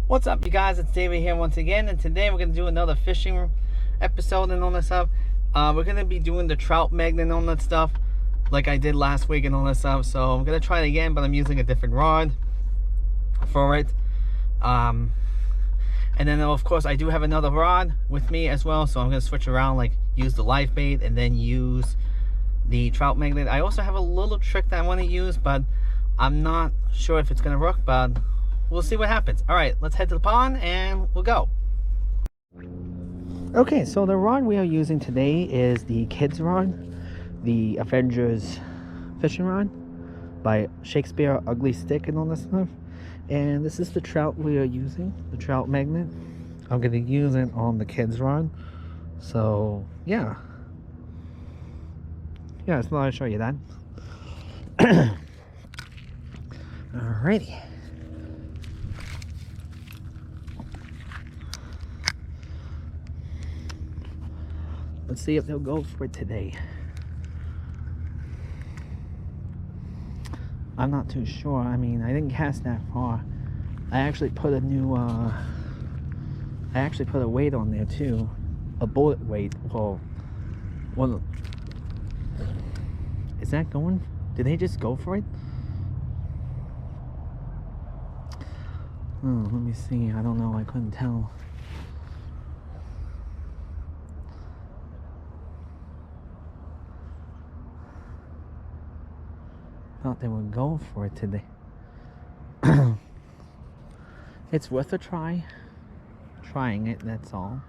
What's up, you guys? It's David here once again, and today we're going to do another fishing episode and all that stuff. We're going to be doing the trout magnet and all that stuff like I did last week and all that stuff. So I'm going to try it again, but I'm using a different rod for it. And then of course I do have another rod with me as well, so I'm going to switch around, like use the live bait and then use the trout magnet. I also have a little trick that I want to use, but I'm not sure if it's going to work, but we'll see what happens. All right, let's head to the pond and we'll go. Okay, so the rod we are using today is the kids rod, the Avengers fishing rod by Shakespeare Ugly Stick and all that stuff. And this is the trout we are using, the trout magnet. I'm going to use it on the kids rod. So yeah, I just thought I'd show you that. Alrighty. Let's see if they'll go for it today. I'm not too sure. I mean, I didn't cast that far. I actually put a new, I actually put a weight on there too. A bullet weight. Well, is that going? Did they just go for it? Oh, let me see. I don't know. I couldn't tell. Thought they would go for it today. It's worth a try. Trying it, that's all.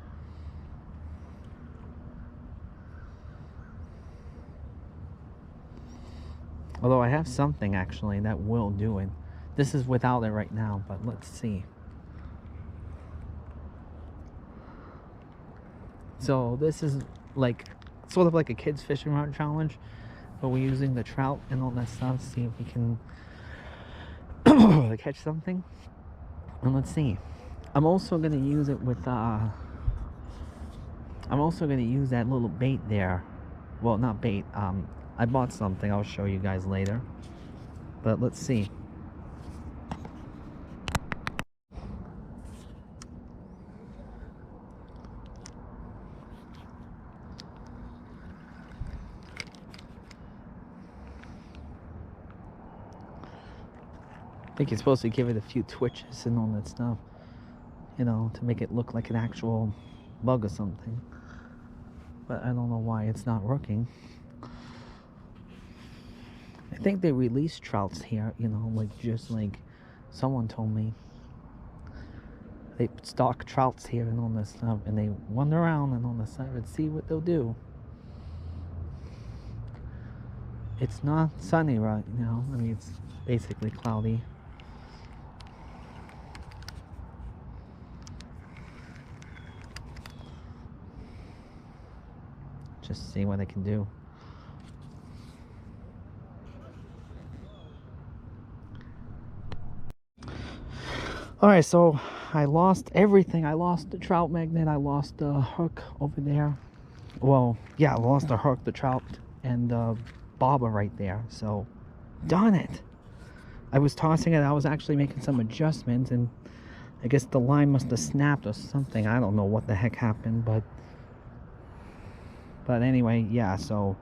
Although I have something actually that will do it. This is without it right now, but let's see. So this is like sort of like a kids fishing rod challenge, but we're using the trout and all that stuff. See if we can catch something. And let's see. I'm also gonna use it with I'm also gonna use that little bait there. Well, not bait. I bought something. I'll show you guys later. But let's see. I think you're supposed to give it a few twitches and all that stuff, you know, to make it look like an actual bug or something. But I don't know why it's not working. I think they release trouts here, you know, like just like someone told me. They stock trouts here and all that stuff, and they wander around and all that stuff and see what they'll do. It's not sunny right now. I mean, it's basically cloudy. Just see what I can do. Alright, so I lost everything. I lost the trout magnet. I lost the hook over there. Well, yeah, I lost the hook, the trout, and the bobber right there. So, darn it. I was tossing it. I was actually making some adjustments, and I guess the line must have snapped or something. I don't know what the heck happened, but anyway, yeah, so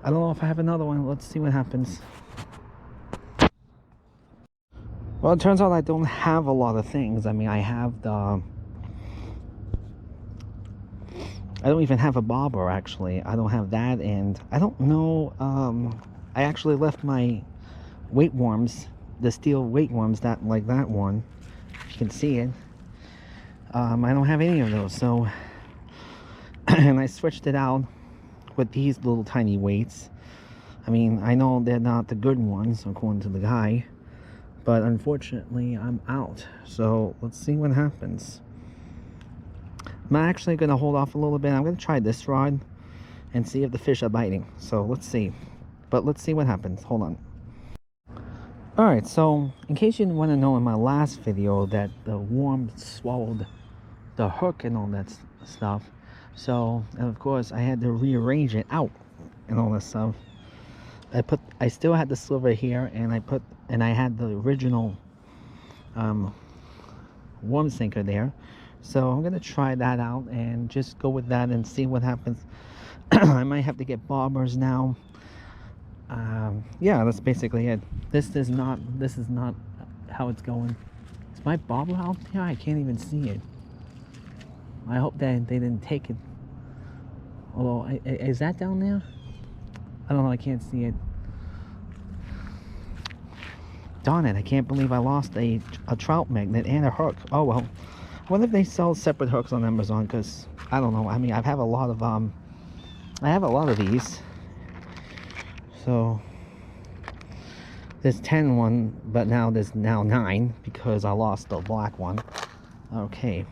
I don't know if I have another one. Let's see what happens. Well, it turns out I don't have a lot of things. I mean, I have I don't even have a bobber, actually. I don't have that, and I don't know, I actually left my weight worms, the steel weight worms, that one, if you can see it. I don't have any of those, so and I switched it out with these little tiny weights. I mean, I know they're not the good ones according to the guy, but unfortunately I'm out. So let's see what happens. I'm actually going to hold off a little bit. I'm going to try this rod and see if the fish are biting. So let's see. But let's see what happens. Hold on. Alright, so in case you didn't want to know, in my last video that the worm swallowed the hook and all that stuff. So, and of course I had to rearrange it out and all that stuff. I still had the silver here, and I had the original worm sinker there. So I'm gonna try that out and just go with that and see what happens. I might have to get bobbers now. Yeah, that's basically it. This is not how it's going. Is my bobber out there? I can't even see it. I hope that they didn't take it. Although, is that down there? I don't know, I can't see it. Darn it, I can't believe I lost a trout magnet and a hook. Oh well. I wonder if they sell separate hooks on Amazon, because I don't know. I mean, I have a lot of these. So there's 10 one, but now there's 9 because I lost the black one. Okay.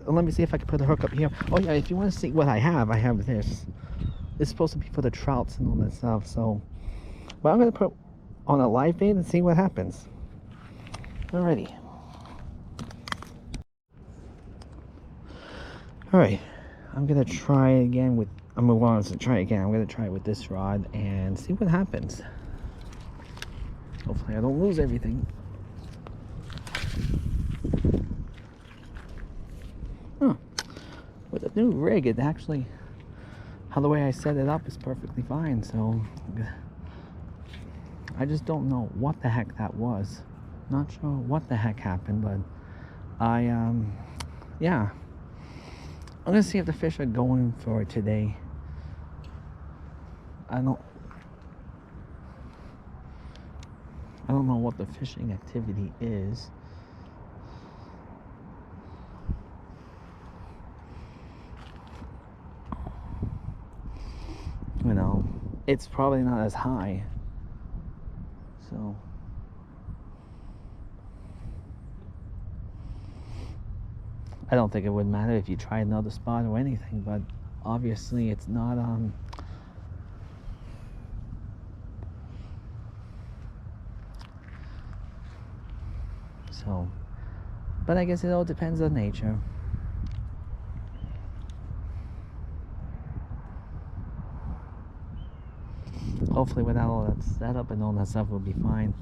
Let me see if I can put a hook up here. Oh yeah, if you want to see what I have this. It's supposed to be for the trouts and all that stuff. So, but I'm gonna put on a live bait and see what happens. Alrighty. Alright, I'm gonna try again with. I'm gonna want to try again. I'm gonna try it with this rod and see what happens. Hopefully, I don't lose everything. Huh. With a new rig, it actually, how the way I set it up is perfectly fine. So I just don't know what the heck that was. Not sure what the heck happened, but yeah. I'm gonna see if the fish are going for it today. I don't know what the fishing activity is. You know, it's probably not as high. So I don't think it would matter if you try another spot or anything, but obviously it's not so, but I guess it all depends on nature. Hopefully without all that setup and all that stuff will be fine.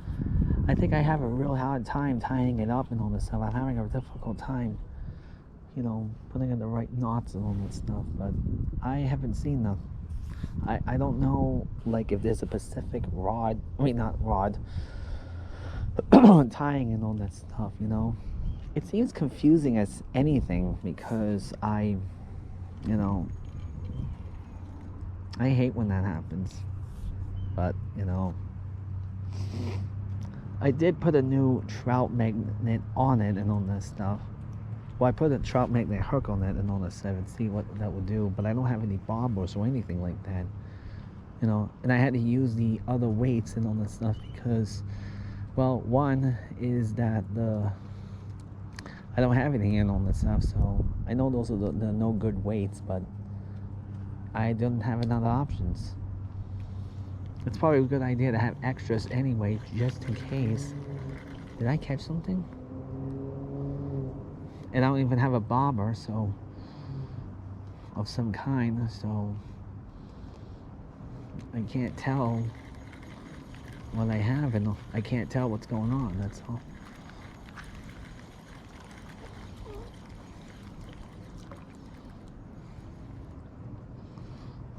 I think I have a real hard time tying it up and all this stuff. I'm having a difficult time, you know, putting in the right knots and all that stuff, but I haven't seen them. I don't know, like, if there's a specific rod, I mean not rod, tying and all that stuff, you know. It seems confusing as anything, because you know, I hate when that happens. But, you know, I did put a new trout magnet on it and all that stuff. Well, I put a trout magnet hook on it and all that stuff and see what that would do. But I don't have any bobbers or anything like that. You know, and I had to use the other weights and all that stuff because, well, one is that I don't have anything in all that stuff. So I know those are the no good weights, but I didn't have another options. It's probably a good idea to have extras anyway, just in case. Did I catch something? And I don't even have a bobber, so, of some kind, so I can't tell what I have, and I can't tell what's going on, that's all.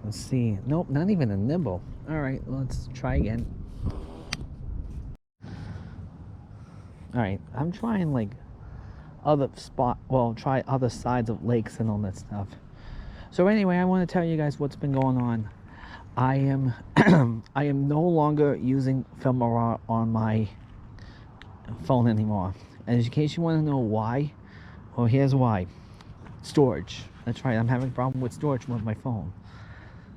Let's see. Nope, not even a nibble. Alright, let's try again. Alright, I'm trying like try other sides of lakes and all that stuff. So anyway, I want to tell you guys what's been going on. I am I am no longer using Filmora on my phone anymore. And in case you want to know why, well, here's why. Storage. That's right, I'm having a problem with storage with my phone.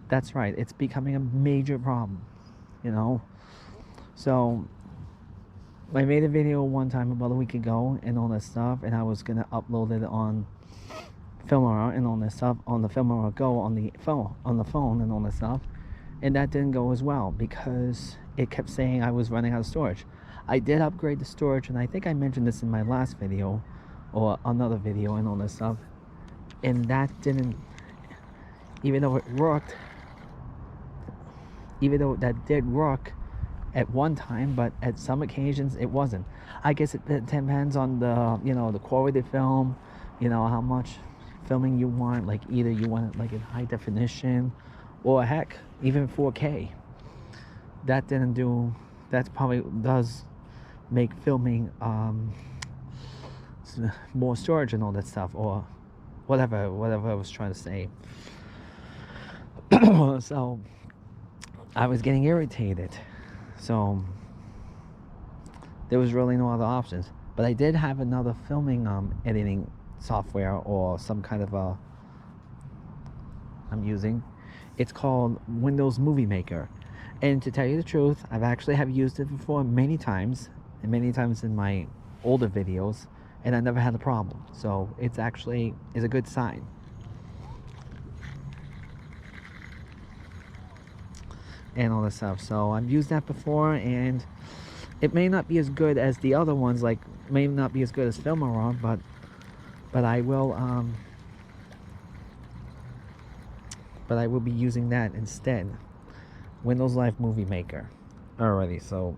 That's right, it's becoming a major problem, you know. So I made a video one time about a week ago and all that stuff, and I was gonna upload it on Filmora and all that stuff on the Filmora Go on the phone and all that stuff, and that didn't go as well because it kept saying I was running out of storage. I did upgrade the storage, and I think I mentioned this in my last video or another video and all that stuff, and that didn't, even though it worked, even though that did work, at one time, but at some occasions it wasn't. I guess it depends on the, you know, the quality of the film, you know, how much filming you want. Like either you want it like in high definition, or heck, even 4K. That didn't do. That probably does make filming more storage and all that stuff, or whatever I was trying to say. So I was getting irritated. So there was really no other options. But I did have another filming editing software, or some kind of a I'm using. It's called Windows Movie Maker. And to tell you the truth, I've actually have used it before many times, and many times in my older videos, and I never had a problem. So it's actually is a good sign. And all this stuff. So I've used that before, and it may not be as good as the other ones, like may not be as good as Filmora, but I will be using that instead. Windows Live Movie Maker already. So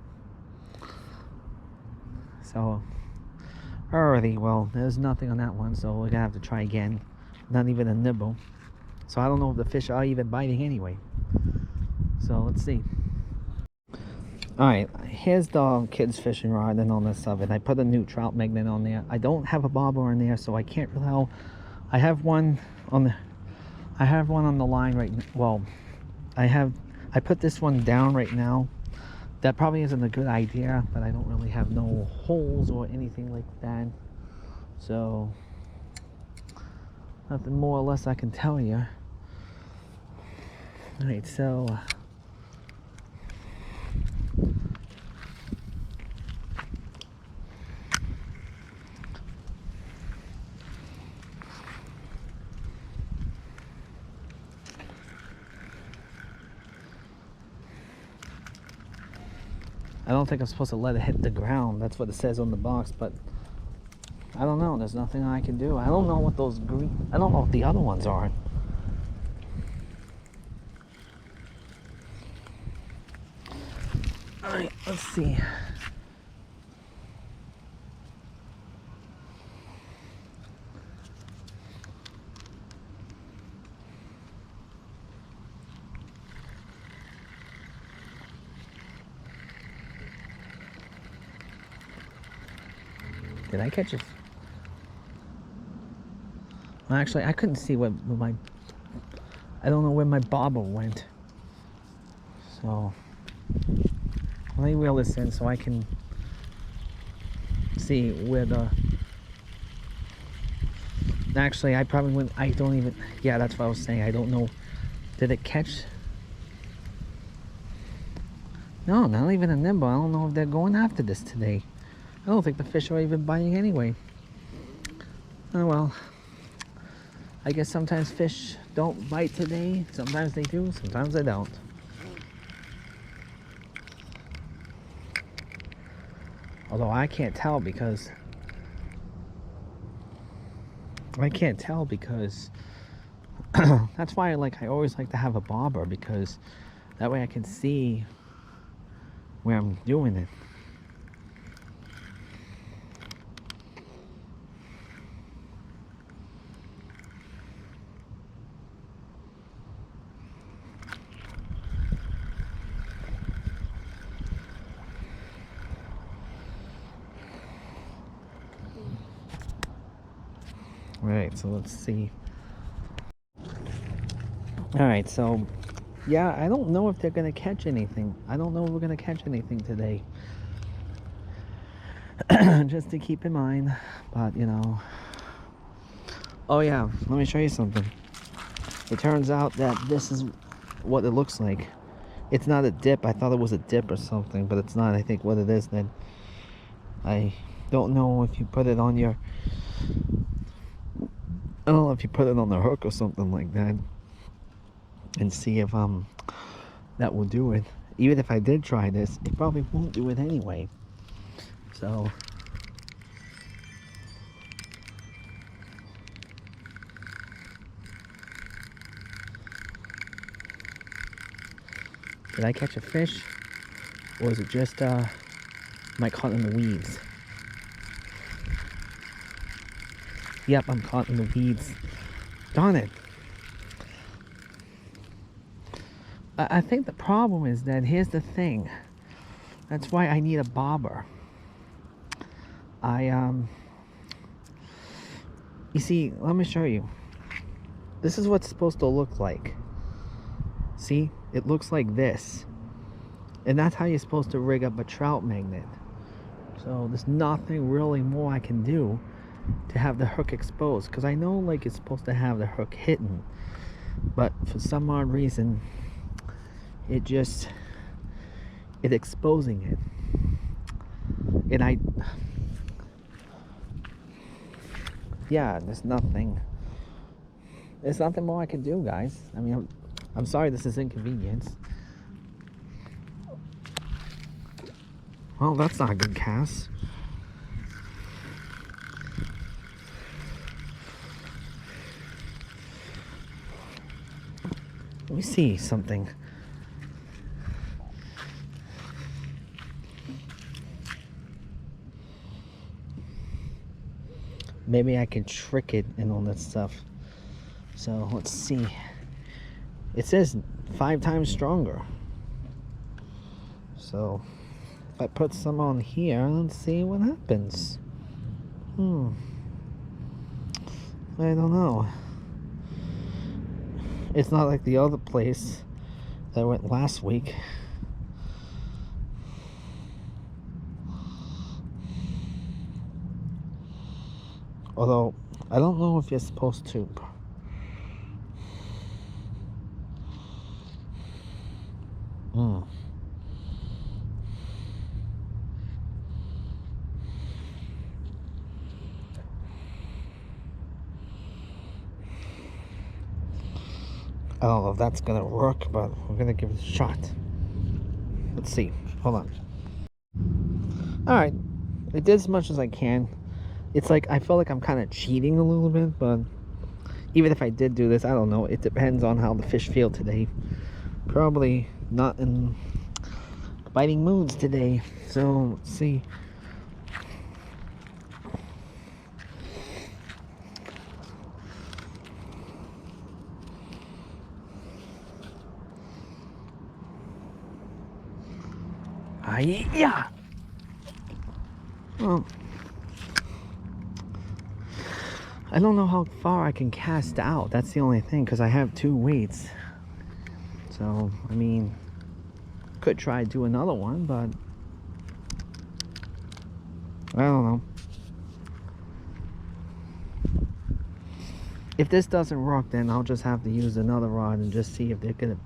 alrighty, well, there's nothing on that one, so we're gonna have to try again. Not even a nibble. So I don't know if the fish are even biting anyway. So let's see. Alright, here's the kids fishing rod and all this stuff, and I put a new trout magnet on there. I don't have a bobber in there, so I can't really tell. I have one on the line right now. Well, I put this one down right now. That probably isn't a good idea, but I don't really have no holes or anything like that. So nothing more or less I can tell you. Alright, so I don't think I'm supposed to let it hit the ground. That's what it says on the box, but I don't know. There's nothing I can do. I don't know what those green... I don't know what the other ones are. Alright, let's see. Did I catch it? Well, actually, I couldn't see what my... I don't know where my bobber went. So let me reel this in so I can see where the... Actually, I probably wouldn't... I don't even... Yeah, that's what I was saying. I don't know. Did it catch? No, not even a nibble. I don't know if they're going after this today. I don't think the fish are even biting anyway. Oh well. I guess sometimes fish don't bite today. Sometimes they do, sometimes they don't. Although I can't tell because... that's why I always like to have a bobber, because that way I can see where I'm doing it. Alright, so let's see. Alright, so yeah, I don't know if they're gonna catch anything. I don't know if we're gonna catch anything today. Just to keep in mind, but you know. Oh yeah, let me show you something. It turns out that this is what it looks like. It's not a dip. I thought it was a dip or something, but it's not. I think what it is then. I don't know if you put it on your... I don't know if you put it on the hook or something like that, and see if that will do it. Even if I did try this, it probably won't do it anyway. So did I catch a fish? Or is it just, am I caught in the weeds? Yep, I'm caught in the weeds. Darn it. I think the problem is that, here's the thing. That's why I need a bobber. You see, let me show you. This is what it's supposed to look like. See? It looks like this. And that's how you're supposed to rig up a trout magnet. So there's nothing really more I can do to have the hook exposed. Because I know like it's supposed to have the hook hidden. But for some odd reason, it's exposing it. And yeah, there's nothing more I can do, guys. I mean, I'm sorry this is inconvenience. Well, that's not a good cast. Let me see something. Maybe I can trick it and all that stuff. So let's see. It says 5 times stronger. So if I put some on here, let's see what happens. I don't know. It's not like the other place that I went last week. Although, I don't know if you're supposed to. I don't know if that's gonna work, but we're gonna give it a shot. Let's see. Hold on. Alright. I did as much as I can. It's like, I feel like I'm kind of cheating a little bit, but even if I did do this, I don't know. It depends on how the fish feel today. Probably not in biting moods today. So, let's see. Yeah. Well, I don't know how far I can cast out. That's the only thing, because I have 2 weights. So, I mean, could try to do another one, but I don't know. If this doesn't work, then I'll just have to use another rod and just see if they're gonna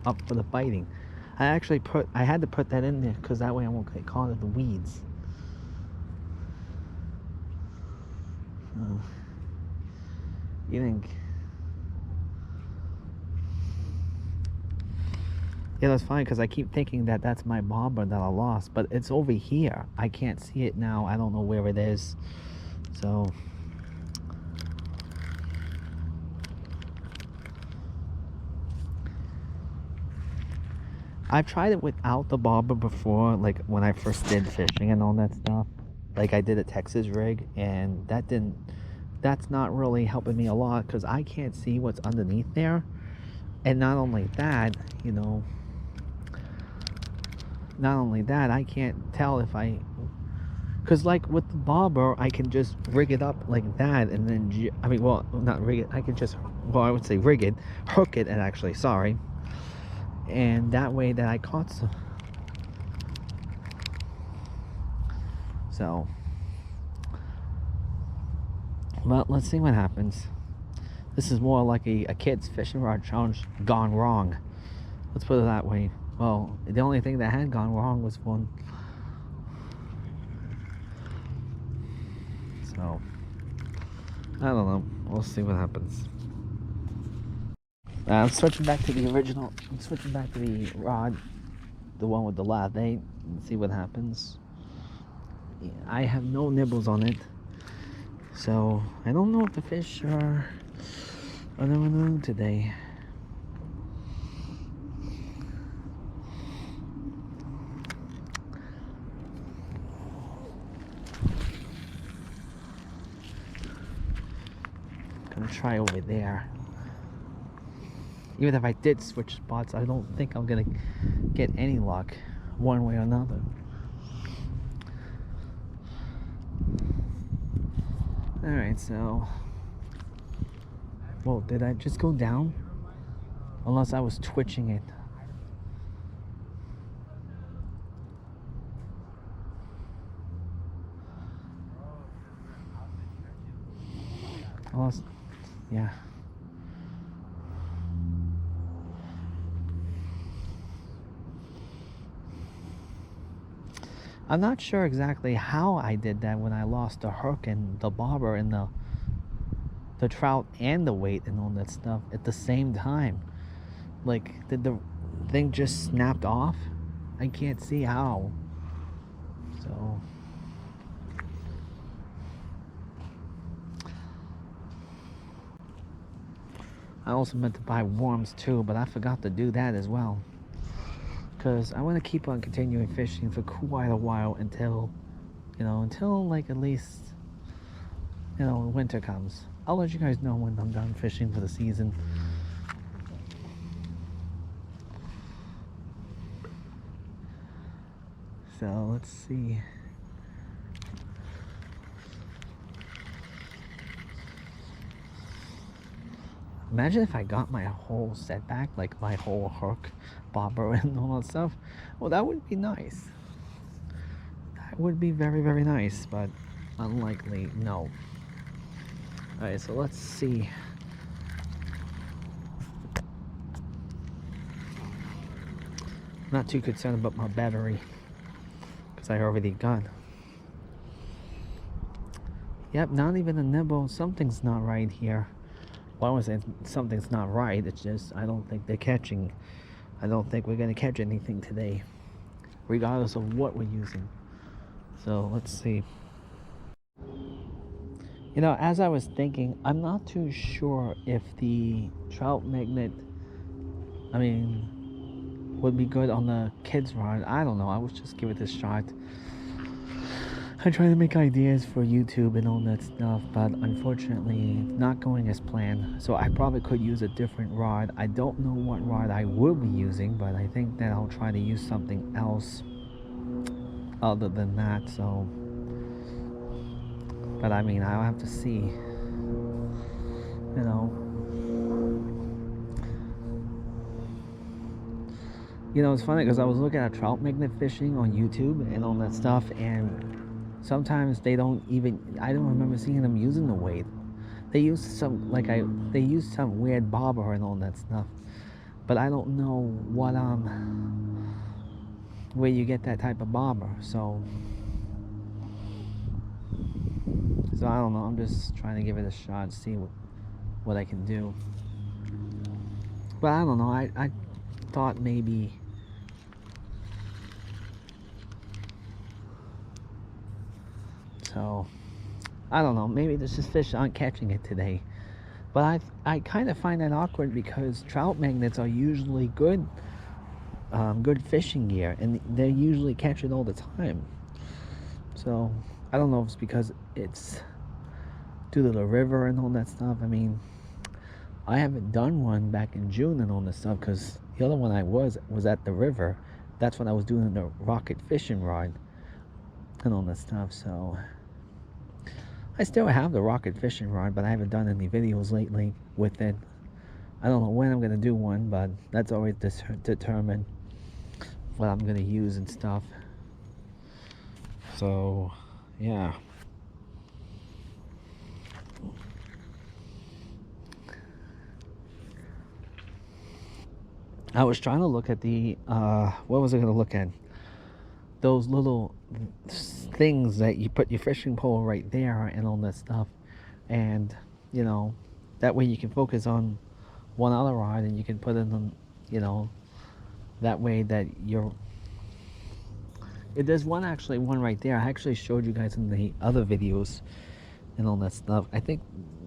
up for the biting. I had to put that in there because that way I won't get caught in the weeds. You think? Yeah, that's fine, because I keep thinking that that's my bobber that I lost, but it's over here. I can't see it now. I don't know where it is. So I've tried it without the bobber before, like when I first did fishing and all that stuff. Like I did a Texas rig, and that's not really helping me a lot because I can't see what's underneath there. And not only that, you know, I can't tell if because like with the bobber, I can just rig it up like that, and then, I mean, well, not rig it, I could just, well, I would say rig it, hook it, and actually, sorry. And that way that I caught some. So, well, let's see what happens. This is more like a kid's fishing rod challenge gone wrong. Let's put it that way. Well, the only thing that had gone wrong was one. So, I don't know. We'll see what happens. I'm switching back to the original. I'm switching back to the rod, the one with the lathe. And see what happens. Yeah, I have no nibbles on it, so I don't know if the fish are in the mood today. gonna try over there. Even if I did switch spots, I don't think I'm gonna get any luck one way or another. Alright, so... Whoa, did I just go down? Unless I was twitching it. Unless... Yeah. I'm not sure exactly how I did that when I lost the hook and the bobber and the trout and the weight and all that stuff at the same time. Like, did the thing just snapped off? I can't see how. So I also meant to buy worms too, but I forgot to do that as well. Because I want to keep on continuing fishing for quite a while until, until like at least, winter comes. I'll let you guys know when I'm done fishing for the season. So let's see. Imagine if I got my whole set back, like my whole hook, bobber, and all that stuff. Well, that would be nice. That would be very, very nice, but unlikely, no. Alright, so let's see. Not too concerned about my battery, because I already got. Yep, not even a nibble. Something's not right here. Well, I won't say something's not right. It's just I don't think they're catching. I don't think we're going to catch anything today, regardless of what we're using. So let's see. As I was thinking, I'm not too sure if the trout magnet, would be good on the kids rod. I don't know. I would just give it a shot. I try to make ideas for YouTube and all that stuff, but unfortunately not going as planned. So I probably could use a different rod. I don't know what rod I will be using, but I think that I'll try to use something else other than that. So, but I'll have to see. It's funny because I was looking at trout magnet fishing on YouTube and all that stuff, and sometimes they don't even, I don't remember seeing them using the weight. They use some, they use some weird bobber and all that stuff. But I don't know what, where you get that type of bobber. So I don't know. I'm just trying to give it a shot, see what I can do. But I don't know. I thought maybe... So, I don't know, maybe this is fish aren't catching it today. But I kind of find that awkward because trout magnets are usually good fishing gear, and they usually catch it all the time. So, I don't know if it's because it's due to the river and all that stuff. I haven't done one back in June and all that stuff because the other one I was at the river. That's when I was doing the rocket fishing rod and all that stuff, so... I still have the rocket fishing rod, but I haven't done any videos lately with it. I don't know when I'm going to do one, but that's always determined what I'm going to use and stuff. So, yeah. I was trying to look at the, what was I going to look at? Those little things that you put your fishing pole right there and all that stuff, and that way you can focus on one other rod and you can put it on, that way that there's one right there. I actually showed you guys in the other videos and all that stuff. I think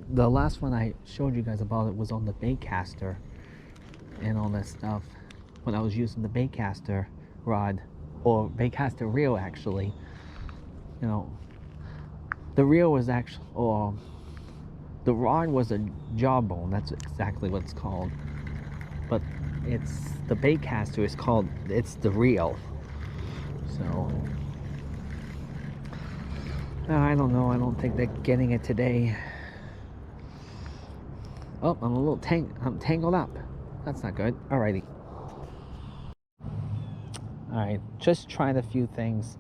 the last one I showed you guys about it was on the bait caster and all that stuff, when I was using the bait caster rod, or baitcaster reel, actually. The reel was actually, or The rod was a jawbone. That's exactly what it's called. But it's the bait caster is called. It's the reel. So I don't know. I don't think they're getting it today. Oh, I'm tangled up. That's not good. Alrighty. Alright, just tried a few things.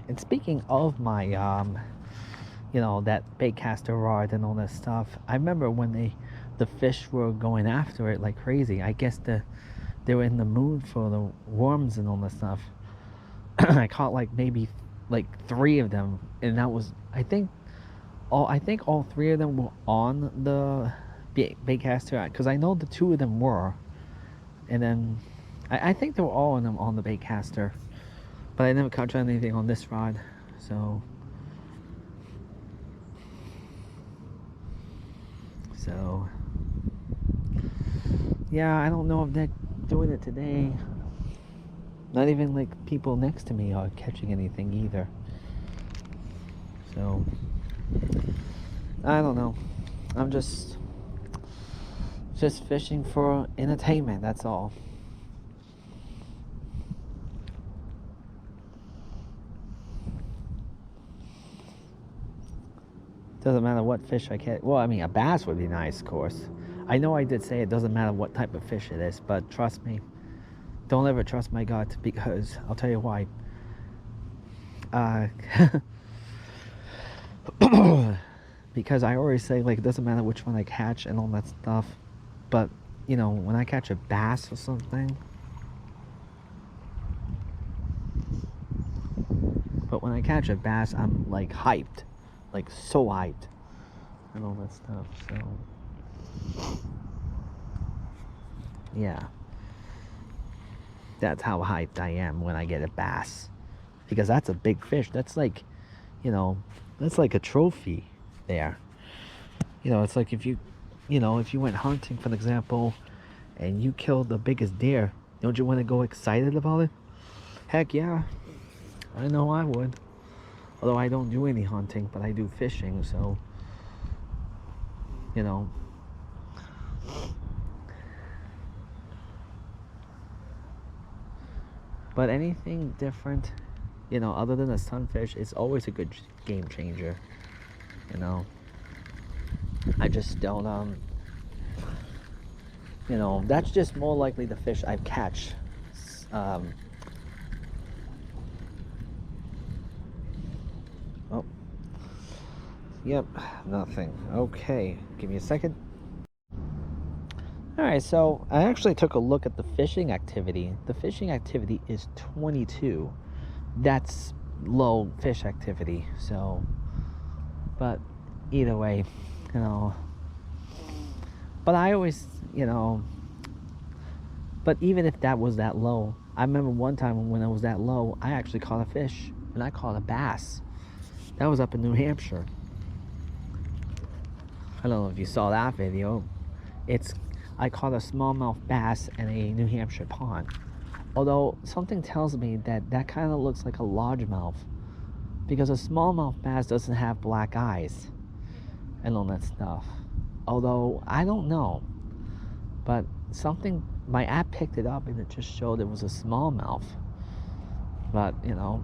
And speaking of my you know, that bait caster rod and all that stuff, I remember when the fish were going after it like crazy. I guess they were in the mood for the worms and all that stuff. I caught like maybe like 3 of them, and that was I think all 3 of them were on the bait caster, because I know the 2 of them were, and then I think they were all of them on the bait caster, but I never caught anything on this rod. So yeah, I don't know if they're doing it today. Not even like people next to me are catching anything either. So I don't know. I'm just fishing for entertainment, that's all. Doesn't matter what fish I catch. Well, I mean, a bass would be nice, of course. I know I did say it doesn't matter what type of fish it is, but trust me, don't ever trust my gut, because I'll tell you why. Because I always say, like, it doesn't matter which one I catch and all that stuff, but you know, when I catch a bass or something, I'm like hyped, like so hyped and all that stuff. So yeah, that's how hyped I am when I get a bass, because that's a big fish. That's like, you know, that's like a trophy there. You know, it's like if you went hunting, for example, and you killed the biggest deer, don't you want to go excited about it? Heck yeah, I know I would. Although I don't do any hunting, but I do fishing, so you know. But anything different, you know, other than a sunfish, it's always a good game changer. You know, I just don't you know, that's just more likely the fish I catch. Oh, yep, nothing. Okay, give me a second. Alright, so I actually took a look at the fishing activity. The fishing activity is 22. That's low fish activity, so, but either way, you know. But I always, you know, but even if that was that low, I remember one time when it was that low, I actually caught a fish, and I caught a bass. That was up in New Hampshire. I don't know if you saw that video. I caught a smallmouth bass in a New Hampshire pond. Although something tells me that kind of looks like a largemouth, because a smallmouth bass doesn't have black eyes and all that stuff. Although I don't know, but my app picked it up and it just showed it was a smallmouth. But you know,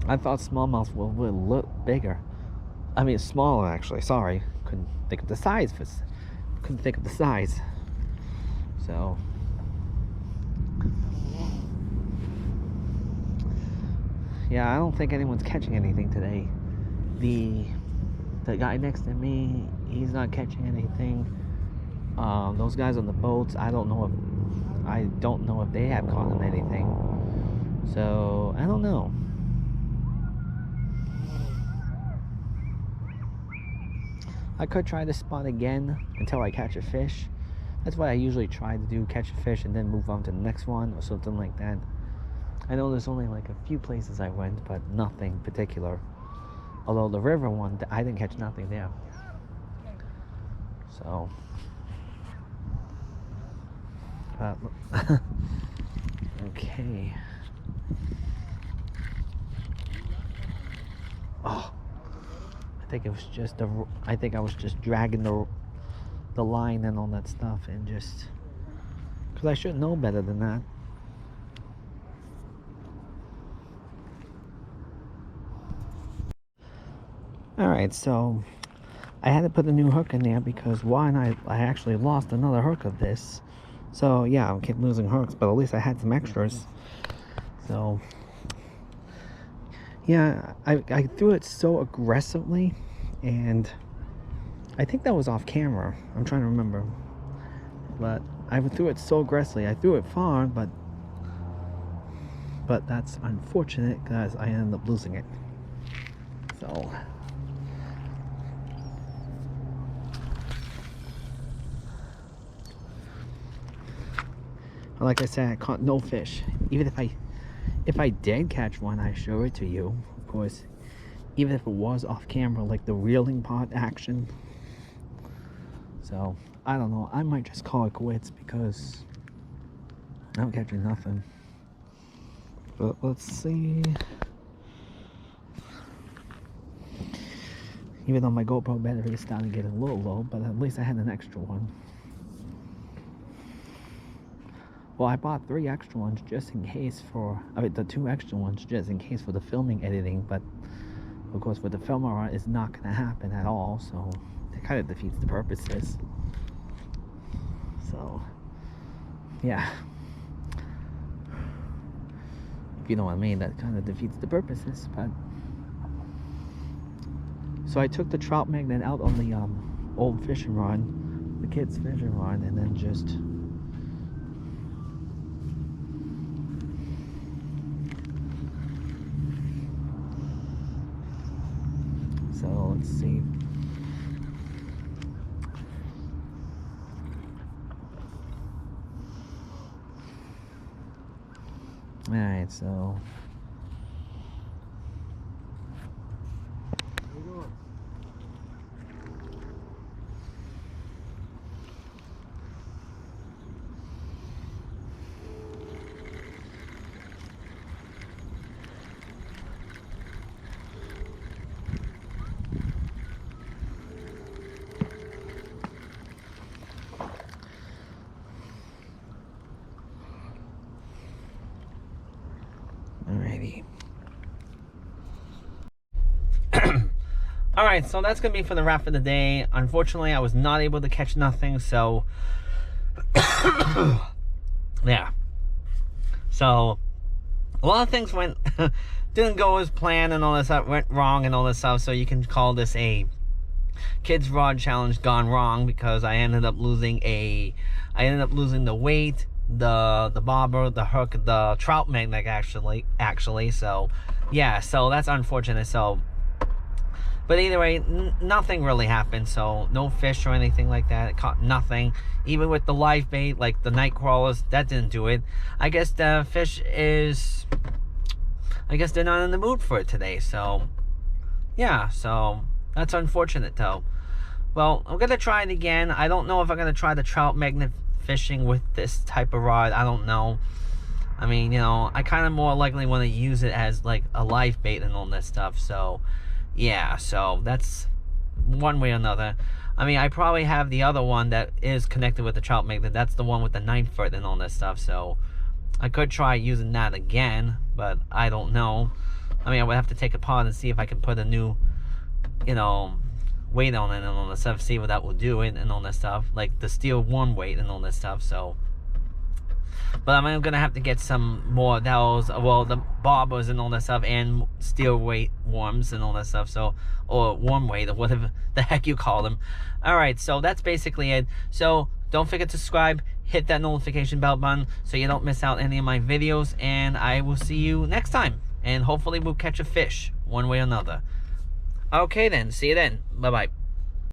I thought smallmouth would look bigger. I mean, smaller actually. Sorry, couldn't think of the size. So yeah, I don't think anyone's catching anything today. The guy next to me, he's not catching anything. Those guys on the boats, I don't know if they have caught him anything. So I don't know. I could try this spot again until I catch a fish. That's what I usually try to do, catch a fish and then move on to the next one or something like that. I know there's only like a few places I went, but nothing particular. Although the river one, I didn't catch nothing there. So, okay. Oh, think it was just I think I was just dragging the line and all that stuff, and just because I should know better than that. Alright, so I had to put a new hook in there because one, I actually lost another hook of this. So yeah, I keep losing hooks, but at least I had some extras. So yeah, I threw it so aggressively, and I think that was off camera. I'm trying to remember. But I threw it so aggressively. I threw it far, but that's unfortunate because I ended up losing it. So like I said, I caught no fish. Even if I did catch one, I show it to you, of course. Even if it was off camera, like the reeling part action. So I don't know. I might just call it quits because I'm catching nothing. But let's see. Even though my GoPro battery is starting to get a little low, but at least I had an extra one. Well, I bought 3 extra ones just in case for, the 2 extra ones just in case for the filming editing, but of course with the filmer it's not going to happen at all, so it kind of defeats the purposes. So, yeah. If you know what I mean, that kind of defeats the purposes, but... So I took the trout magnet out on the old fishing rod, the kids' fishing rod, and then just... So let's see. Alright, so alrighty. Alright, so that's gonna be for the wrap of the day. Unfortunately, I was not able to catch nothing, so yeah. So a lot of things went didn't go as planned, and all this stuff went wrong and all this stuff, so you can call this a kids rod challenge gone wrong, because I ended up losing the weight, the bobber, the hook, the trout magnet actually. So yeah, so that's unfortunate. So but either way, nothing really happened, so no fish or anything like that. It caught nothing. Even with the live bait, like the night crawlers, that didn't do it. I guess the fish is... I guess they're not in the mood for it today, so... Yeah, so... That's unfortunate, though. Well, I'm going to try it again. I don't know if I'm going to try the trout magnet fishing with this type of rod. I don't know. I mean, you know, I kind of more likely want to use it as, like, a live bait and all this stuff, so... Yeah, so that's one way or another. I mean, I probably have the other one that is connected with the trout magnet. That's the one with the 9-foot and all that stuff. So I could try using that again, but I don't know. I mean, I would have to take it apart and see if I can put a new, you know, weight on it and all that stuff. See what that will do and all that stuff. Like the steel worm weight and all that stuff. So, but I'm gonna have to get some more of those, well, the bobbers and all that stuff, and steel weight worms and all that stuff, so, or worm weight, or whatever the heck you call them. Alright, so that's basically it. So don't forget to subscribe, hit that notification bell button so you don't miss out any of my videos, and I will see you next time, and hopefully we'll catch a fish one way or another. Okay then, see you then, bye bye.